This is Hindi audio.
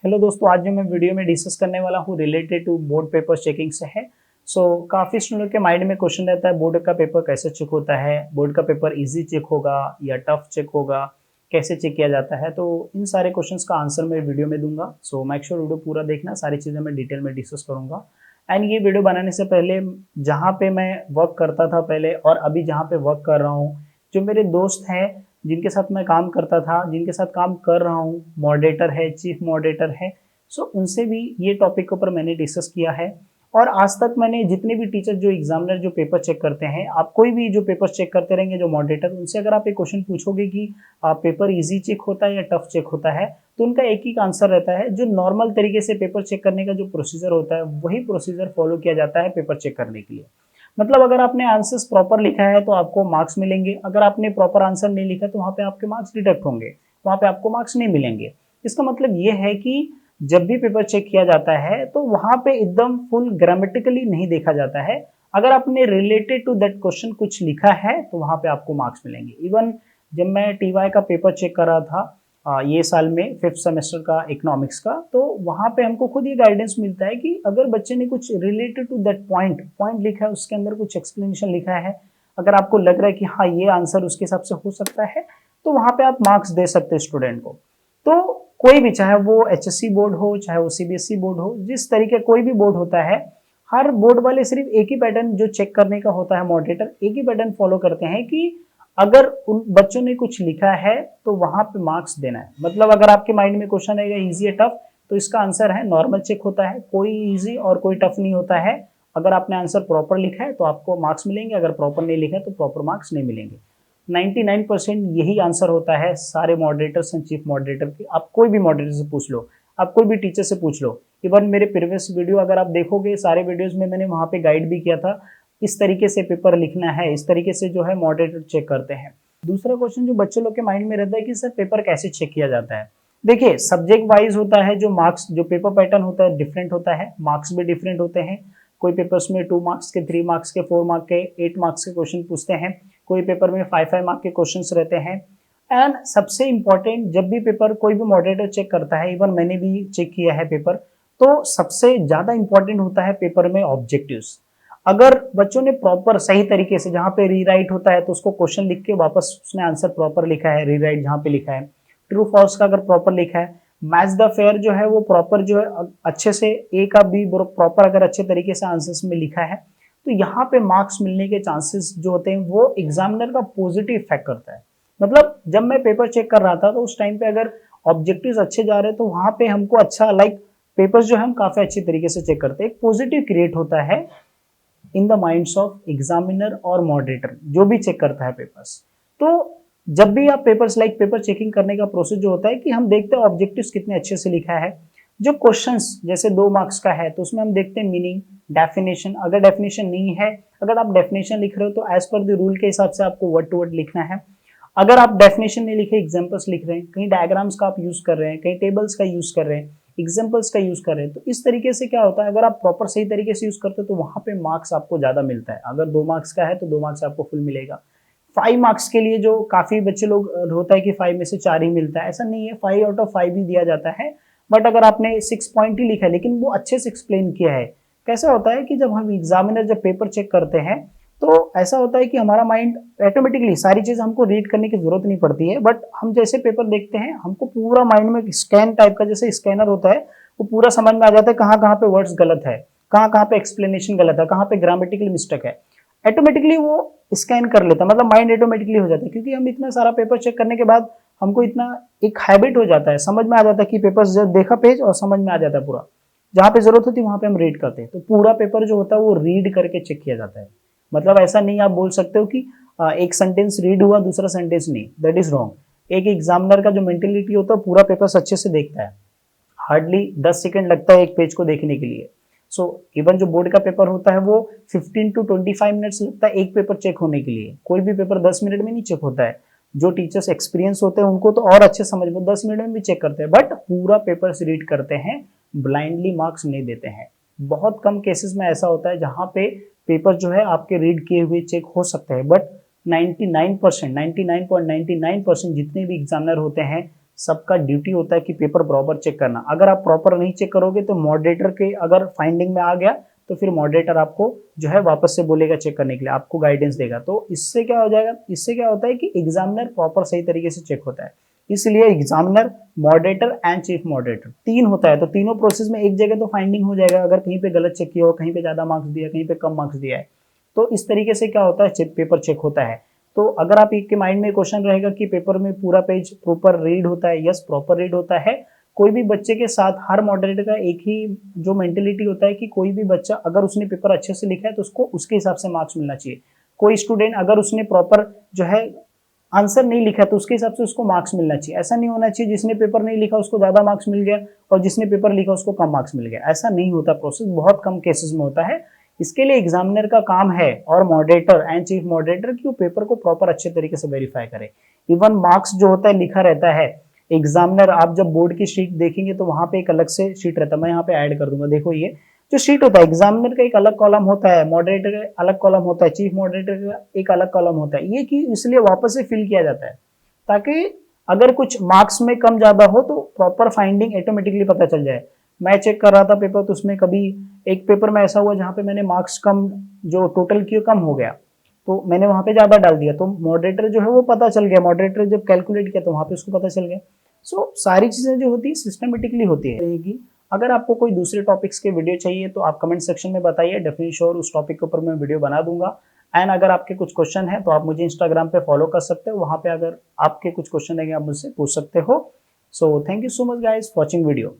हेलो दोस्तों, आज जो मैं वीडियो में डिस्कस करने वाला हूँ related to board paper checking से है। काफ़ी स्टूडेंट के माइंड में क्वेश्चन रहता है बोर्ड का पेपर कैसे चेक होता है, बोर्ड का पेपर इजी चेक होगा या टफ चेक होगा, कैसे चेक किया जाता है। तो इन सारे क्वेश्चंस का आंसर मैं वीडियो में दूंगा। मेक श्योर वीडियो पूरा देखना, सारी चीज़ें मैं डिटेल में डिस्कस करूंगा। एंड ये वीडियो बनाने से पहले जहाँ पे मैं वर्क करता था पहले और अभी जहाँ पे वर्क कर रहा हूँ, जो मेरे दोस्त हैं जिनके साथ मैं काम करता था, जिनके साथ काम कर रहा हूँ, मॉडरेटर है, चीफ मॉडरेटर है, उनसे भी ये टॉपिक के ऊपर मैंने डिस्कस किया है। और आज तक मैंने जितने भी टीचर जो एग्जामिनर जो पेपर चेक करते हैं, आप कोई भी जो पेपर चेक करते रहेंगे जो मॉडरेटर, उनसे अगर आप एक क्वेश्चन पूछोगे कि पेपर इजी चेक होता है या टफ चेक होता है, तो उनका एक ही आंसर रहता है, जो नॉर्मल तरीके से पेपर चेक करने का जो प्रोसीजर होता है वही प्रोसीजर फॉलो किया जाता है पेपर चेक करने के लिए। मतलब अगर आपने आंसर्स प्रॉपर लिखा है तो आपको मार्क्स मिलेंगे, अगर आपने प्रॉपर आंसर नहीं लिखा तो वहां पे आपके मार्क्स डिडक्ट होंगे, वहां पे आपको मार्क्स नहीं मिलेंगे। इसका मतलब ये है कि जब भी पेपर चेक किया जाता है तो वहां पे एकदम फुल ग्रामेटिकली नहीं देखा जाता है। अगर आपने रिलेटेड टू दैट क्वेश्चन कुछ लिखा है तो वहां पे आपको मार्क्स मिलेंगे। इवन जब मैं टीवाई का पेपर चेक कर रहा था ये साल में 5th सेमेस्टर का इकोनॉमिक्स का, तो वहां पे हमको खुद ये गाइडेंस मिलता है कि अगर बच्चे ने कुछ रिलेटेड टू दैट पॉइंट लिखा है, उसके अंदर कुछ एक्सप्लेनेशन लिखा है, अगर आपको लग रहा है कि हाँ ये आंसर उसके हिसाब से हो सकता है, तो वहां पे आप मार्क्स दे सकते हैं स्टूडेंट को। तो कोई भी, चाहे वो एचएससी बोर्ड हो, चाहे वो सीबीएसई बोर्ड हो, जिस तरीके कोई भी बोर्ड होता है, हर बोर्ड वाले सिर्फ एक ही पैटर्न जो चेक करने का होता है, मॉडरेटर एक ही पैटर्न फॉलो करते हैं कि अगर उन बच्चों ने कुछ लिखा है तो वहां पे मार्क्स देना है। मतलब अगर आपके माइंड में क्वेश्चन आएगा इजी या टफ, तो इसका आंसर है नॉर्मल चेक होता है, कोई इजी और कोई टफ नहीं होता है। अगर आपने आंसर प्रॉपर लिखा है तो आपको मार्क्स मिलेंगे, अगर प्रॉपर नहीं लिखा है तो प्रॉपर मार्क्स नहीं मिलेंगे। 99% यही आंसर होता है सारे मॉडरेटर्स एंड चीफ मॉडरेटर के। आप कोई भी मॉडरेटर से पूछ लो, आप कोई भी टीचर से पूछ लो। इवन मेरे प्रीवियस वीडियो अगर आप देखोगे, सारे वीडियोज में मैंने वहां पे गाइड भी किया था, इस तरीके से पेपर लिखना है, इस तरीके से जो है मॉडरेटर चेक करते हैं। दूसरा क्वेश्चन जो बच्चे लोग के माइंड में रहता है कि सर पेपर कैसे चेक किया जाता है। देखिए, सब्जेक्ट वाइज होता है, जो मार्क्स जो पेपर पैटर्न होता है डिफरेंट होता है, मार्क्स भी डिफरेंट होते हैं। कोई पेपर्स में 2 मार्क्स के, 3 मार्क्स के, 4 मार्क्स के, 8 मार्क्स के क्वेश्चन पूछते हैं, कोई पेपर में 5 मार्क्स के क्वेश्चन रहते हैं। एंड सबसे इंपॉर्टेंट, जब भी पेपर कोई भी मॉडरेटर चेक करता है, इवन मैंने भी चेक किया है पेपर, तो सबसे ज्यादा इंपॉर्टेंट होता है पेपर में ऑब्जेक्टिव्स। अगर बच्चों ने प्रॉपर सही तरीके से, जहां पे रीराइट होता है तो उसको क्वेश्चन लिख के वापस उसने आंसर प्रॉपर लिखा है, रीराइट जहां पे लिखा है, ट्रू फॉल्स का अगर प्रॉपर लिखा है, मैच द फेयर जो है वो प्रॉपर जो है अच्छे से ए का बी प्रॉपर अगर अच्छे तरीके से आंसर्स में लिखा है, तो यहाँ पे मार्क्स मिलने के चांसेस जो होते हैं वो एग्जामिनर का पॉजिटिव इफेक्ट करता है। मतलब जब मैं पेपर चेक कर रहा था तो उस टाइम पे अगर ऑब्जेक्टिव्स अच्छे जा रहे हैं तो वहां पे हमको अच्छा पेपर्स जो है हम काफी अच्छे तरीके से चेक करते हैं, एक पॉजिटिव क्रिएट होता है in the minds of examiner और मॉडरेटर जो भी चेक करता है पेपर्स। तो जब भी आप पेपर्स पेपर चेकिंग करने का प्रोसेस जो होता है कि हम देखते हैं ऑब्जेक्टिव्स कितने अच्छे से लिखा है। जो क्वेश्चंस जैसे 2 मार्क्स का है तो उसमें हम देखते हैं मीनिंग, डेफिनेशन। अगर डेफिनेशन नहीं है, अगर आप डेफिनेशन लिख रहे हो तो एज पर द रूल के हिसाब से आपको वर्ड टू वर्ड लिखना है। अगर आप डेफिनेशन नहीं लिखे, एग्जाम्पल्स लिख रहे हैं, कहीं डायग्राम्स का आप यूज कर रहे हैं, कहीं टेबल्स का यूज कर रहे हैं, एग्जाम्पल्स का यूज कर रहे हैं, तो इस तरीके से क्या होता है, अगर आप प्रॉपर सही तरीके से यूज करते हो तो वहां पे मार्क्स आपको ज्यादा मिलता है। अगर 2 मार्क्स का है तो 2 मार्क्स आपको फुल मिलेगा। 5 मार्क्स के लिए जो काफी बच्चे लोग होता है कि 5 में से 4 ही मिलता है, ऐसा नहीं है, 5 आउट ऑफ 5 भी दिया जाता है। बट अगर आपने 6 पॉइंट ही लिखा है लेकिन वो अच्छे से एक्सप्लेन किया है, कैसा होता है कि जब हम एग्जामिनर जब पेपर चेक करते हैं तो ऐसा होता है कि हमारा माइंड ऑटोमेटिकली सारी चीज हमको रीड करने की जरूरत नहीं पड़ती है। बट हम जैसे पेपर देखते हैं हमको पूरा माइंड में स्कैन टाइप का, जैसे स्कैनर होता है, वो पूरा समझ में आ जाता है कहाँ कहाँ पे वर्ड्स गलत है, कहाँ कहाँ पे एक्सप्लेनेशन गलत है, कहाँ पे ग्रामेटिकल मिस्टेक है। ऑटोमेटिकली वो स्कैन कर लेता है, मतलब माइंड ऑटोमेटिकली हो जाता है, क्योंकि हम इतना सारा पेपर चेक करने के बाद हमको इतना एक हैबिट हो जाता है, समझ में आ जाता है कि पेपर जब देखा पेज और समझ में आ जाता है पूरा, जहाँ पे जरूरत होती है वहां पे हम रीड करते हैं। तो पूरा पेपर जो होता है वो रीड करके चेक किया जाता है। मतलब ऐसा नहीं आप बोल सकते हो कि एक सेंटेंस रीड हुआ दूसरा सेंटेंस नहीं, दैट इज रॉन्ग। एक एग्जामिनर का जो मेंटेलिटी होता है पूरा पेपर अच्छे से देखता है, हार्डली 10 सेकंड लगता है एक पेज को देखने के लिए। इवन जो बोर्ड का पेपर होता है वो 15 to 25 मिनट्स लगता है एक पेपर चेक होने के लिए। कोई भी पेपर 10 मिनट में नहीं चेक होता है। जो टीचर्स एक्सपीरियंस होते हैं उनको तो और अच्छे समझ में 10 मिनट में भी चेक करते हैं, बट पूरा पेपर रीड करते हैं, ब्लाइंडली मार्क्स नहीं देते हैं। बहुत कम केसेस में ऐसा होता है जहां पे पेपर जो है आपके रीड किए हुए चेक हो सकते हैं, बट 99% 99.99% जितने भी एग्जामिनर होते हैं सबका ड्यूटी होता है कि पेपर प्रॉपर चेक करना। अगर आप प्रॉपर नहीं चेक करोगे तो मॉडरेटर के अगर फाइंडिंग में आ गया तो फिर मॉडरेटर आपको जो है वापस से बोलेगा चेक करने के लिए, आपको गाइडेंस देगा। तो इससे क्या हो जाएगा, इससे क्या होता है कि एग्जामिनर प्रॉपर सही तरीके से चेक होता है। इसलिए examiner, moderator and chief moderator 3 होता है, तो तीनों प्रोसेस में एक जगह तो फाइंडिंग हो जाएगा। अगर कहीं पे गलत चेक किया हो, कहीं पे ज्यादा मार्क्स दिया, कहीं पे कम मार्क्स दिया है, तो इस तरीके से क्या होता है, पेपर चेक होता है। तो अगर आप एक के माइंड में क्वेश्चन रहेगा कि पेपर में पूरा पेज प्रॉपर रीड होता है, यस प्रॉपर रीड होता है। कोई भी बच्चे के साथ हर मॉडरेटर का एक ही जो मेंटेलिटी होता है कि कोई भी बच्चा अगर उसने पेपर अच्छे से लिखा है तो उसको उसके हिसाब से मार्क्स मिलना चाहिए। कोई स्टूडेंट अगर उसने प्रॉपर जो है आंसर नहीं लिखा तो उसके हिसाब से उसको मार्क्स मिलना चाहिए। ऐसा नहीं होना चाहिए जिसने पेपर नहीं लिखा उसको ज्यादा मार्क्स मिल गया और जिसने पेपर लिखा उसको कम मार्क्स मिल गया। ऐसा नहीं होता, प्रोसेस बहुत कम केसेस में होता है। इसके लिए एग्जामिनर का काम है और मॉडरेटर एंड चीफ मॉडरेटर की वो पेपर को प्रॉपर अच्छे तरीके से वेरीफाई करे। इवन मार्क्स जो होता है लिखा रहता है, एग्जामिनर आप जब बोर्ड की शीट देखेंगे तो वहां पे एक अलग से शीट रहता है, मैं यहाँ पे ऐड कर दूंगा। देखो ये जो शीट होता है, एग्जामिनर का एक अलग कॉलम होता है, मॉडरेटर का अलग कॉलम होता है, चीफ मॉडरेटर का एक अलग कॉलम होता है। ये कि इसलिए वापस से फिल किया जाता है ताकि अगर कुछ मार्क्स में कम ज्यादा हो तो प्रॉपर फाइंडिंग ऑटोमेटिकली पता चल जाए। मैं चेक कर रहा था पेपर तो उसमें कभी एक पेपर में ऐसा हुआ जहां पे मैंने मार्क्स कम जो टोटल किया कम हो गया, तो मैंने वहां पे ज्यादा डाल दिया, तो मॉडरेटर जो है वो पता चल गया, मॉडरेटर जब कैलकुलेट किया तो वहां पे उसको पता चल गया। सो सारी चीजें जो होती है सिस्टमेटिकली होती है रहेगी। अगर आपको कोई दूसरे टॉपिक्स के वीडियो चाहिए तो आप कमेंट सेक्शन में बताइए, डेफिनेटली श्योर उस टॉपिक के ऊपर मैं वीडियो बना दूंगा। एंड अगर आपके कुछ क्वेश्चन है तो आप मुझे इंस्टाग्राम पे फॉलो कर सकते हो, वहां पे अगर आपके कुछ क्वेश्चन है आप मुझसे पूछ सकते हो। So thank you so much guys watching video.